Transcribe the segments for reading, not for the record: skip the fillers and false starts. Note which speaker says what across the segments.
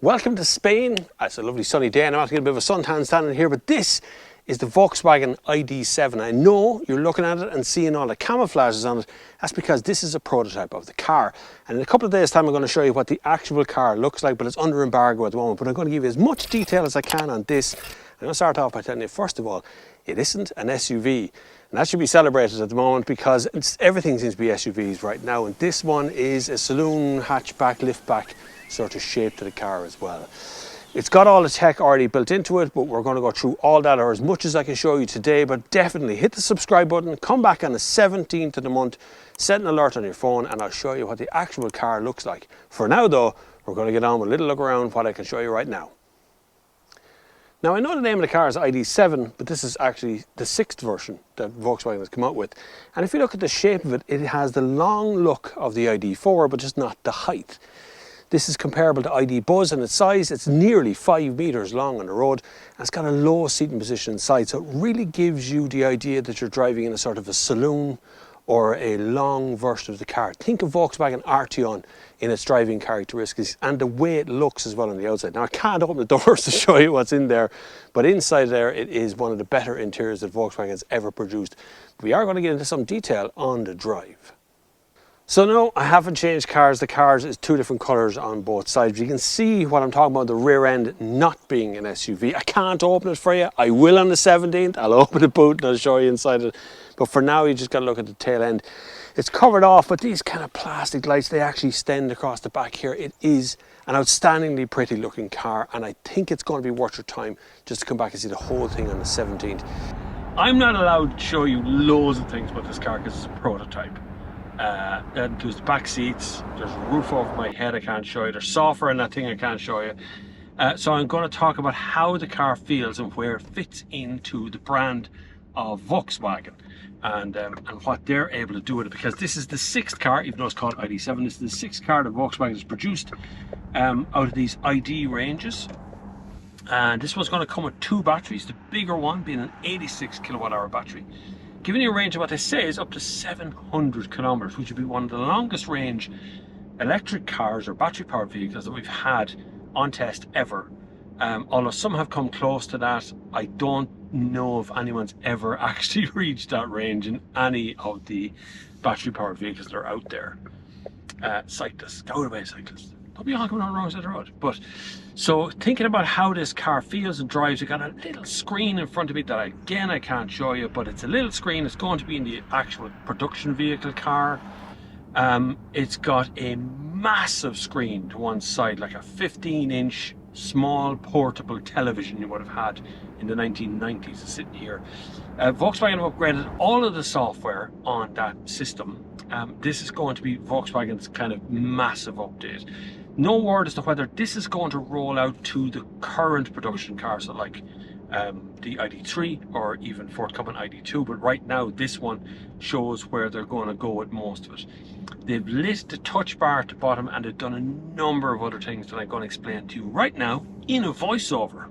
Speaker 1: Welcome to Spain. It's a lovely sunny day and I'm actually getting a bit of a suntan standing here, but this is the Volkswagen ID7. I know you're looking at it and seeing all the camouflages on it. That's because this is a prototype of the car. And in a couple of days' time, I'm going to show you what the actual car looks like, but it's under embargo at the moment. But I'm going to give you as much detail as I can on this. I'm going to start off by telling you, first of all, it isn't an SUV. And that should be celebrated at the moment because everything seems to be SUVs right now. And this one is a saloon hatchback, liftback sort of shape to the car as well. It's got all the tech already built into it, but we're going to go through all that, or as much as I can show you today. But definitely hit the subscribe button, come back on the 17th of the month, set an alert on your phone, and I'll show you what the actual car looks like. For now though, we're going to get on with a little look around what I can show you right now. Now, I know the name of the car is ID7, but this is actually the 6th version that Volkswagen has come out with. And if you look at the shape of it, it has the long look of the ID4, but just not the height. This is comparable to ID Buzz in its size. It's nearly 5 meters long on the road, and it's got a low seating position inside, so it really gives you the idea that you're driving in a sort of a saloon or a long version of the car. Think of Volkswagen Arteon in its driving characteristics and the way it looks as well on the outside. Now, I can't open the doors to show you what's in there, but inside there it is one of the better interiors that Volkswagen has ever produced. We are going to get into some detail on the drive. So no, I haven't changed cars. The cars is 2 different colours on both sides. You can see what I'm talking about, the rear end not being an SUV. I can't open it for you. I will on the 17th. I'll open the boot and I'll show you inside it. But for now, you just got to look at the tail end. It's covered off, but these kind of plastic lights, they actually extend across the back here. It is an outstandingly pretty looking car, and I think it's going to be worth your time just to come back and see the whole thing on the 17th. I'm not allowed to show you loads of things about this car because it's a prototype. There's the back seats, there's a roof over my head I can't show you, there's software in that thing I can't show you. So I'm going to talk about how the car feels and where it fits into the brand of Volkswagen and what they're able to do with it, because this is the 6th car, even though it's called ID7, this is the 6th car that Volkswagen has produced out of these ID ranges. And this one's going to come with 2 batteries, the bigger one being an 86 kilowatt hour battery, giving you a range of what they say is up to 700 kilometers, which would be one of the longest range electric cars or battery powered vehicles that we've had on test ever. Although some have come close to that, I don't know if anyone's ever actually reached that range in any of the battery powered vehicles that are out there. Cyclists, go away cyclists. Don't be honking on the wrong side of the road. But so thinking about how this car feels and drives, you got a little screen in front of it that again I can't show you, but it's a little screen. It's going to be in the actual production vehicle car. It's got a massive screen to one side, like a 15-inch small portable television you would have had in the 1990s sitting here. Volkswagen have upgraded all of the software on that system. This is going to be Volkswagen's kind of massive update. No word as to whether this is going to roll out to the current production cars, so like the ID3 or even forthcoming ID2, but right now this one shows where they're going to go with most of it. They've lit the touch bar at the bottom and they've done a number of other things that I'm going to explain to you right now in a voiceover.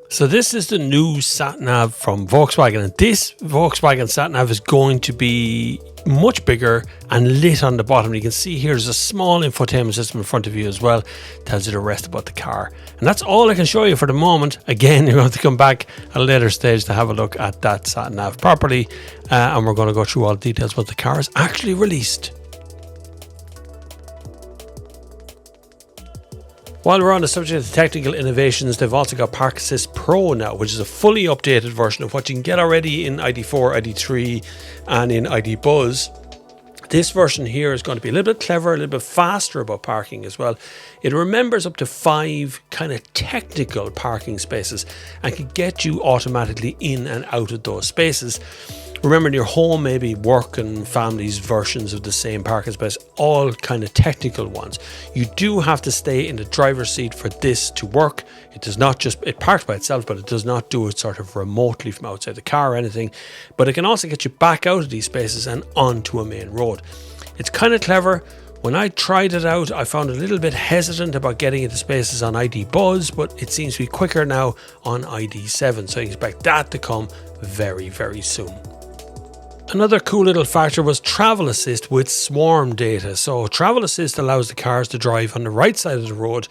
Speaker 1: So this is the new sat-nav from Volkswagen, and this Volkswagen sat-nav is going to be much bigger and lit on the bottom. You can see here there's a small infotainment system in front of you as well, tells you the rest about the car. And that's all I can show you for the moment. Again, you're going to come back at a later stage to have a look at that sat-nav properly, and we're going to go through all the details what the car is actually released. While we're on the subject of technical innovations, they've also got Park Assist Pro now, which is a fully updated version of what you can get already in ID4, ID3 and in ID Buzz. This version here is going to be a little bit clever, a little bit faster about parking as well. It remembers up to 5 kind of technical parking spaces and can get you automatically in and out of those spaces. Remember, in your home, maybe work and families versions of the same parking space, all kind of technical ones. You do have to stay in the driver's seat for this to work. It does not just, it parks by itself, but it does not do it sort of remotely from outside the car or anything. But it can also get you back out of these spaces and onto a main road. It's kind of clever. When I tried it out, I found a little bit hesitant about getting into spaces on ID Buzz, but it seems to be quicker now on ID7. So you expect that to come very, very soon. Another cool little factor was travel assist with swarm data. So travel assist allows the cars to drive on the right side of the road,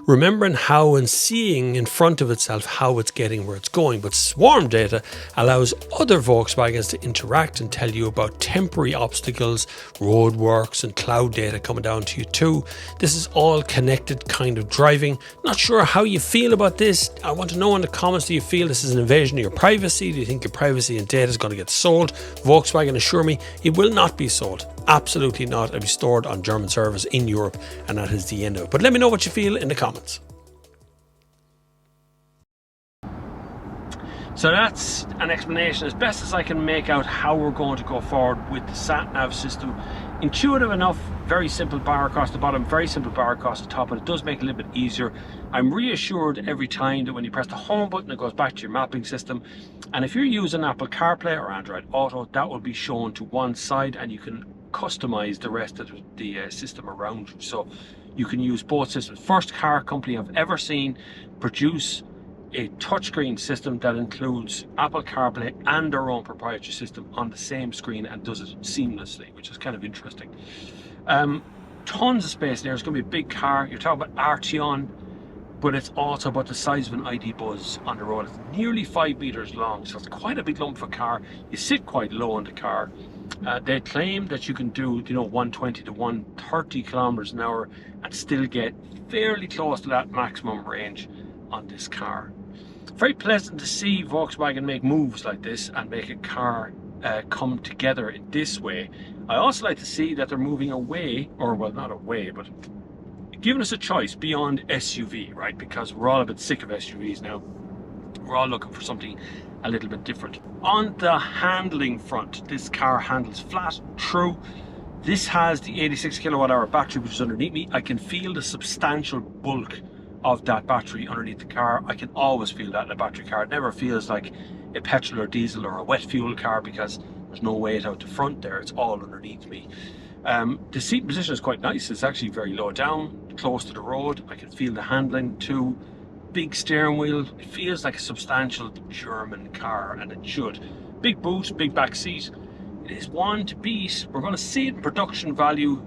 Speaker 1: remembering how and seeing in front of itself how it's getting where it's going. But swarm data allows other Volkswagens to interact and tell you about temporary obstacles, roadworks and cloud data coming down to you too. This is all connected kind of driving. Not sure how you feel about this. I want to know in the comments, do you feel this is an invasion of your privacy? Do you think your privacy and data is going to get sold? Volkswagen assure me it will not be sold. Absolutely not. It'll be stored on German servers in Europe, and that is the end of it. But let me know what you feel in the comments. So that's an explanation as best as I can make out how we're going to go forward with the sat-nav system. Intuitive enough, very simple bar across the bottom, very simple bar across the top, but it does make it a little bit easier. I'm reassured every time that when you press the home button, it goes back to your mapping system. And if you're using Apple CarPlay or Android Auto, that will be shown to one side and you can customize the rest of the system around you. So you can use both systems. First car company I've ever seen produce a touchscreen system that includes Apple CarPlay and their own proprietary system on the same screen and does it seamlessly, which is kind of interesting. Tons of space there. It's going to be a big car. You're talking about Arteon, but it's also about the size of an ID Buzz on the road. It's nearly 5 meters long, so it's quite a big lump of a car. You sit quite low in the car. They claim that you can do 120 to 130 kilometers an hour and still get fairly close to that maximum range on this car. Very pleasant to see Volkswagen make moves like this and make a car come together in this way. I also like to see that they're moving away, or well, not away, but giving us a choice beyond SUV, right? Because we're all a bit sick of SUVs now. We're all looking for something a little bit different. On the handling front, this car handles flat, true. This has the 86 kilowatt hour battery, which is underneath me. I can feel the substantial bulk of that battery underneath the car. I can always feel that in a battery car. It never feels like a petrol or diesel or a wet fuel car because there's no weight out the front there. It's all underneath me. The seat position is quite nice. It's actually very low down, close to the road. I can feel the handling too. Big steering wheel. It feels like a substantial German car, and it should. Big boot, big back seat. It is one to beat. We're going to see it in production value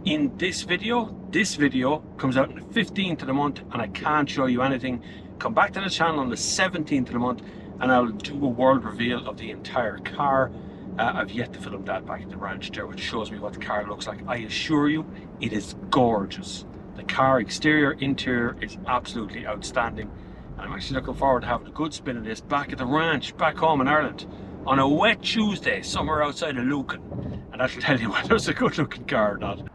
Speaker 1: in this video. This video comes out on the 15th of the month and I can't show you anything. Come back to the channel on the 17th of the month and I'll do a world reveal of the entire car. I've yet to film that back at the ranch there, which shows me what the car looks like. I assure you, it is gorgeous. The car exterior, interior is absolutely outstanding. And I'm actually looking forward to having a good spin of this back at the ranch, back home in Ireland, on a wet Tuesday, somewhere outside of Lucan. And that'll tell you whether it's a good looking car or not.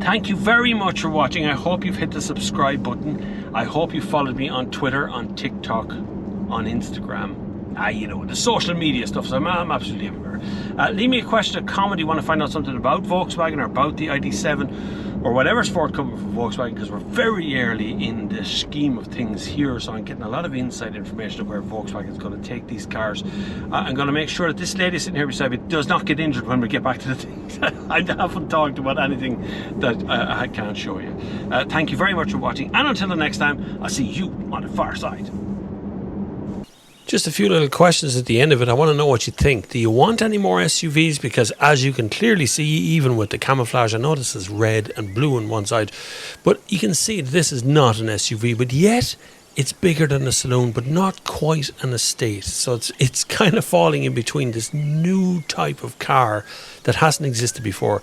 Speaker 1: Thank you very much for watching. I hope you've hit the subscribe button. I hope you followed me on Twitter, on TikTok, on Instagram. The social media stuff, so I'm absolutely everywhere. Leave me a question, a comment. You want to find out something about Volkswagen or about the ID7 or whatever's forthcoming from Volkswagen, because we're very early in the scheme of things here, so I'm getting a lot of inside information of where Volkswagen is going to take these cars. I'm going to make sure that this lady sitting here beside me does not get injured when we get back to the things. I haven't talked about anything that I can't show you. Thank you very much for watching, and until the next time, I'll see you on the far side. Just a few little questions at the end of it. I want to know what you think. Do you want any more SUVs? Because as you can clearly see, even with the camouflage, I know this is red and blue on one side, but you can see this is not an SUV, but yet it's bigger than a saloon, but not quite an estate. So it's kind of falling in between this new type of car that hasn't existed before.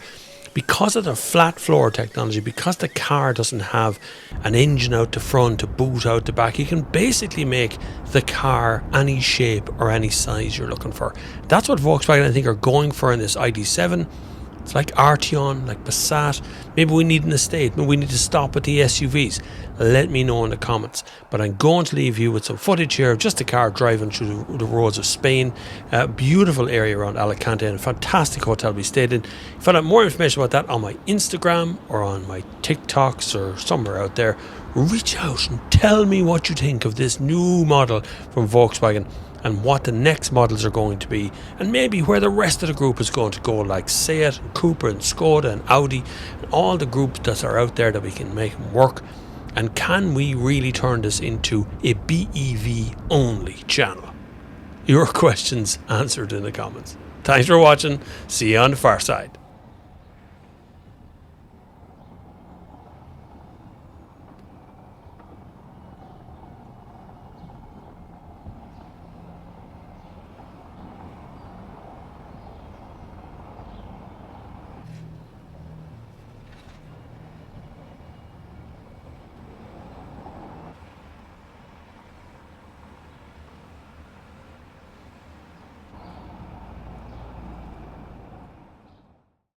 Speaker 1: Because of the flat floor technology, because the car doesn't have an engine out the front, a boot out the back, you can basically make the car any shape or any size you're looking for. That's what Volkswagen, I think, are going for in this ID7. It's like Arteon, like Passat. Maybe we need an estate. Maybe we need to stop at the SUVs. Let me know in the comments. But I'm going to leave you with some footage here of just a car driving through the roads of Spain. A beautiful area around Alicante and a fantastic hotel we stayed in. Find out more information about that on my Instagram or on my TikToks or somewhere out there. Reach out and tell me what you think of this new model from Volkswagen, and what the next models are going to be, and maybe where the rest of the group is going to go, like Seat, and Cooper, and Skoda, and Audi, and all the groups that are out there that we can make them work. And can we really turn this into a BEV only channel? Your questions answered in the comments. Thanks for watching. See you on the far side.